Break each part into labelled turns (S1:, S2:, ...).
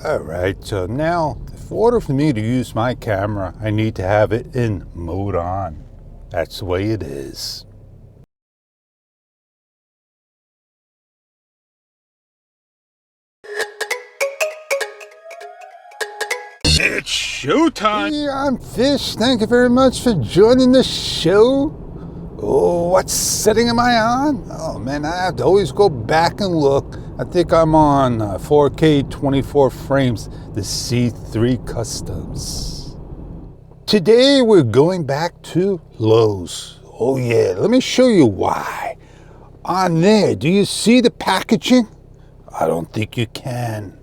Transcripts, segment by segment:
S1: Alright, so now, in order for me to use my camera, I need to have it in mode on. That's the way it is. It's showtime! Hey, I'm Fish. Thank you very much for joining the show. Oh, what setting am I on? Oh man, I have to always go back and look. I think I'm on 4K 24 frames, the C3 Customs. Today we're going back to Lowe's. Oh yeah, let me show you why. On there, do you see the packaging? I don't think you can.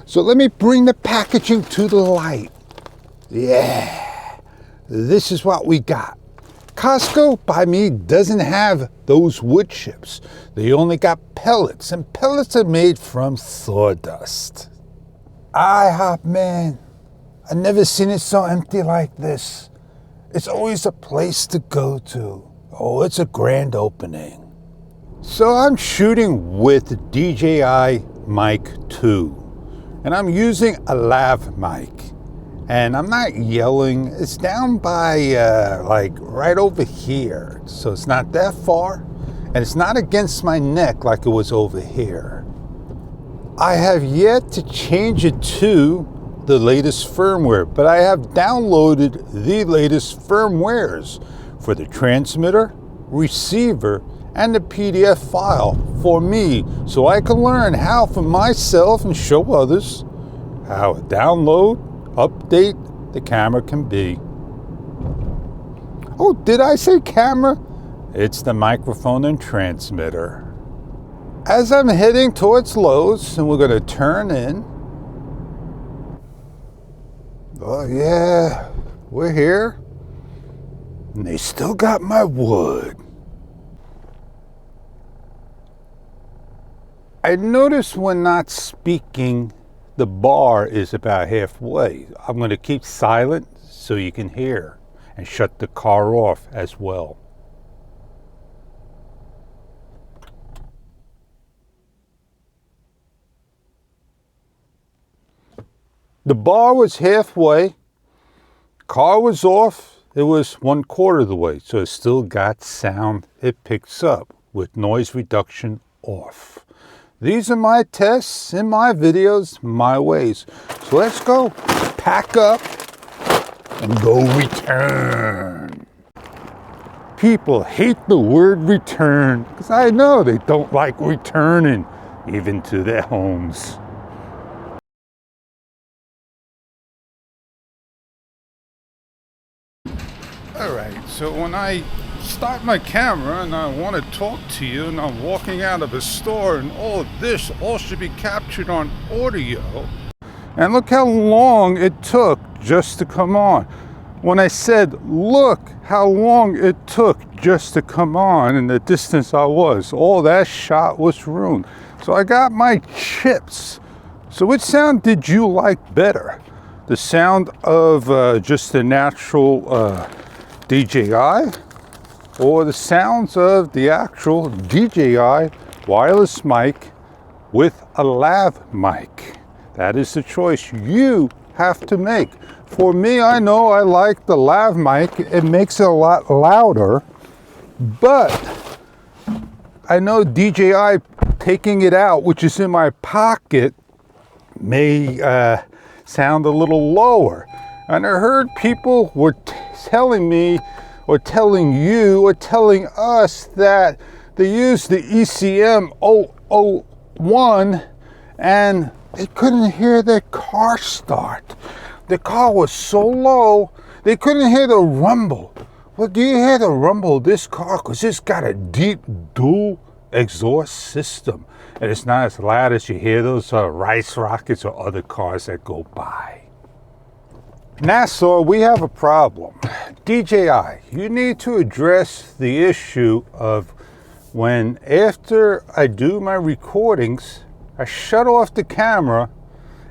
S1: So let me bring the packaging to the light. Yeah, this is what we got. Costco, by me, doesn't have those wood chips. They only got pellets, and pellets are made from sawdust. IHOP, man, I've never seen it so empty like this. It's always a place to go to. Oh, it's a grand opening. So I'm shooting with DJI Mic 2, and I'm using a lav mic. And I'm not yelling, it's down by like right over here. So it's not that far, and it's not against my neck like it was over here. I have yet to change it to the latest firmware, but I have downloaded the latest firmwares for the transmitter, receiver, and the PDF file for me, so I can learn how for myself and show others how to download, update the camera can be. Oh, did I say camera? It's the microphone and transmitter. As I'm heading towards Lowe's, and we're going to turn in. Oh yeah, we're here. And they still got my wood. I notice when not speaking, the bar is about halfway. I'm going to keep silent so you can hear and shut the car off as well. The bar was halfway, car was off, it was 1/4 of the way, so it still got sound it picks up with noise reduction off. These are my tests in my videos, my ways. So let's go pack up and go return. People hate the word return because I know they don't like returning even to their homes. All right, so when I start my camera and I want to talk to you and I'm walking out of a store and all of this all should be captured on audio. And look how long it took just to come on. When I said, look how long it took just to come on and the distance I was, all that shot was ruined. So I got my chips. So which sound did you like better? The sound of just the natural DJI, or the sounds of the actual DJI wireless mic with a lav mic? That is the choice you have to make. For me, I know I like the lav mic. It makes it a lot louder, but I know DJI taking it out, which is in my pocket, may sound a little lower. And I heard people were telling me, or telling you, or telling us that they used the ECM 001 and they couldn't hear their car start. The car was so low, they couldn't hear the rumble. Well, do you hear the rumble of this car? Because it's got a deep dual exhaust system. And it's not as loud as you hear those Rice Rockets or other cars that go by. Nassau, we have a problem. DJI, you need to address the issue of when after I do my recordings, I shut off the camera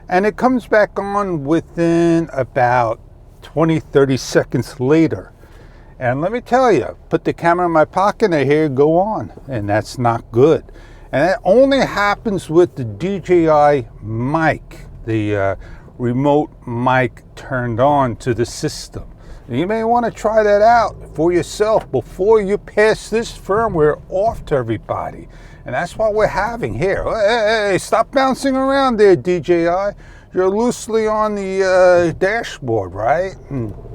S1: and it comes back on within about 20-30 seconds later. And let me tell you, put the camera in my pocket and I hear it go on, and that's not good. And that only happens with the DJI mic, the remote mic turned on to the system. And you may want to try that out for yourself before you pass this firmware off to everybody. And that's what we're having here. Hey, stop bouncing around there, DJI. You're loosely on the dashboard, right?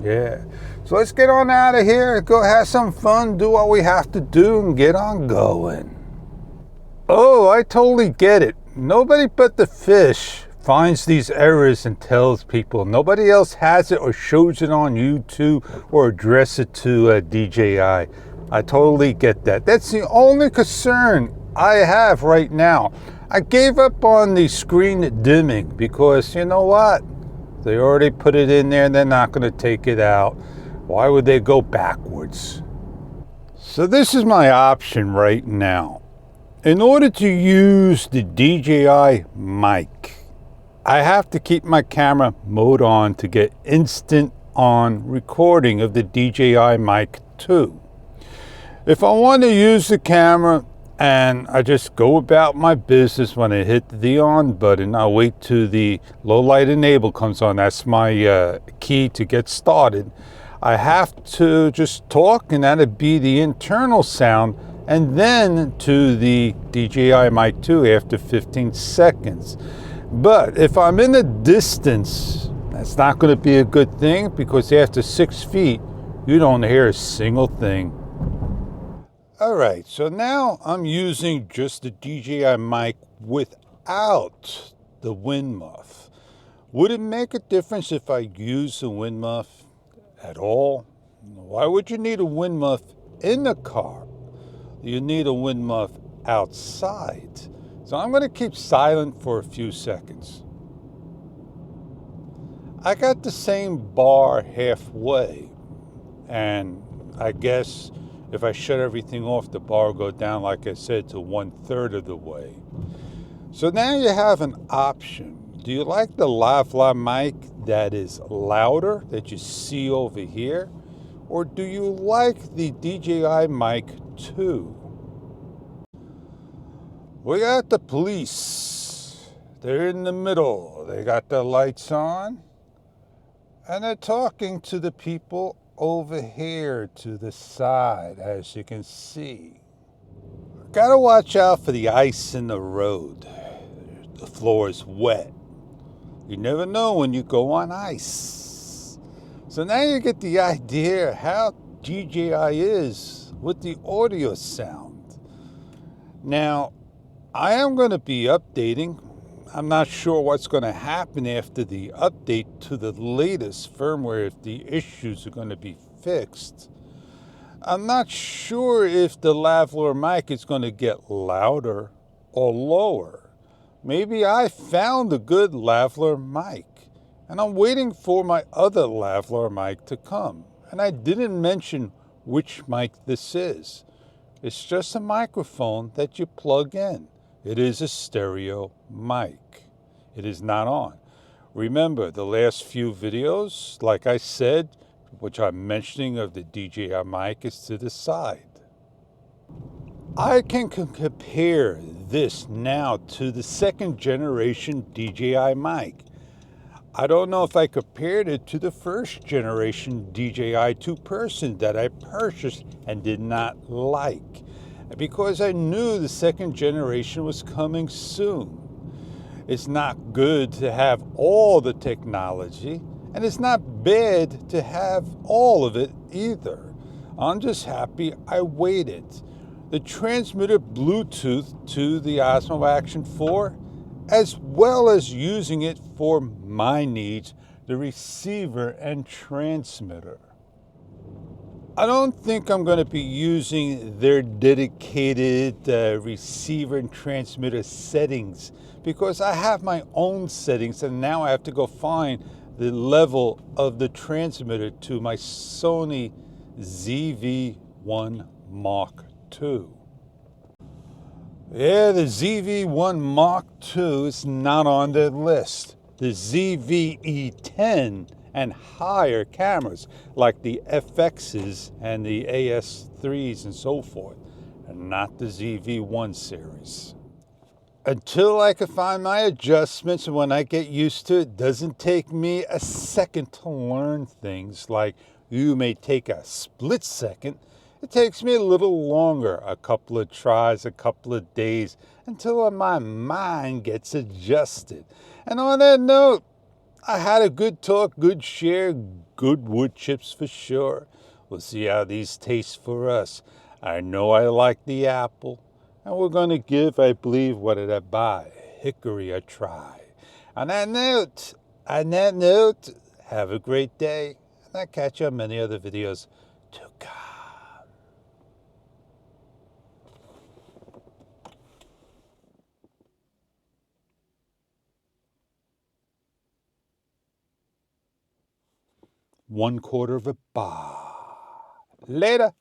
S1: Yeah. So let's get on out of here, go have some fun, do what we have to do, and get on going. Oh, I totally get it. Nobody but the fish finds these errors and tells people. Nobody else has it or shows it on YouTube or address it to DJI. I totally get that. That's the only concern I have right now. I gave up on the screen dimming because you know what? They already put it in there and they're not going to take it out. Why would they go backwards? So this is my option right now. In order to use the DJI mic, I have to keep my camera mode on to get instant on recording of the DJI mic 2. If I want to use the camera and I just go about my business, when I hit the on button, I'll wait till the low light enable comes on. That's my key to get started. I have to just talk, and that'd be the internal sound, and then to the DJI mic 2 after 15 seconds. But if I'm in the distance, that's not going to be a good thing, because after 6 feet, you don't hear a single thing. All right, so now I'm using just the DJI mic without the wind muff. Would it make a difference if I use the wind muff at all? Why would you need a wind muff in the car? You need a wind muff outside. So I'm going to keep silent for a few seconds. I got the same bar halfway, and I guess if I shut everything off, the bar will go down, like I said, to 1/3 of the way. So now you have an option. Do you like the Lavalier mic that is louder, that you see over here? Or do you like the DJI mic 2? We got the police. They're in the middle. They got their lights on. And they're talking to the people over here to the side, as you can see. Gotta watch out for the ice in the road. The floor is wet. You never know when you go on ice. So now you get the idea how DJI is with the audio sound. Now, I am going to be updating. I'm not sure what's going to happen after the update to the latest firmware, if the issues are going to be fixed. I'm not sure if the Lavalier mic is going to get louder or lower. Maybe I found a good Lavalier mic, and I'm waiting for my other Lavalier mic to come. And I didn't mention which mic this is. It's just a microphone that you plug in. It is a stereo mic. It is not on. Remember, the last few videos, like I said, which I'm mentioning of the DJI mic, is to the side. I can compare this now to the second generation DJI mic. I don't know if I compared it to the first generation DJI two-person that I purchased and did not like, because I knew the second generation was coming soon. It's not good to have all the technology, and it's not bad to have all of it either. I'm just happy I waited. The transmitter Bluetooth to the Osmo Action 4, as well as using it for my needs, the receiver and transmitter. I don't think I'm going to be using their dedicated receiver and transmitter settings, because I have my own settings, and now I have to go find the level of the transmitter to my Sony ZV-1 Mark II. Yeah, the ZV-1 Mark II is not on the list. The ZV-E10 and higher cameras, like the FXs and the AS3s and so forth, and not the ZV-1 series. until I can find my adjustments, and when I get used to it, it doesn't take me a second to learn things like you may take a split second. It takes me a little longer, a couple of tries, a couple of days, until my mind gets adjusted. And on that note, I had a good talk, good share, good wood chips for sure. We'll see how these taste for us. I know I like the apple, and we're going to give, I believe, what did I buy? Hickory a try. On that note, have a great day, and I'll catch you on many other videos to come. One quarter of a bar. Later.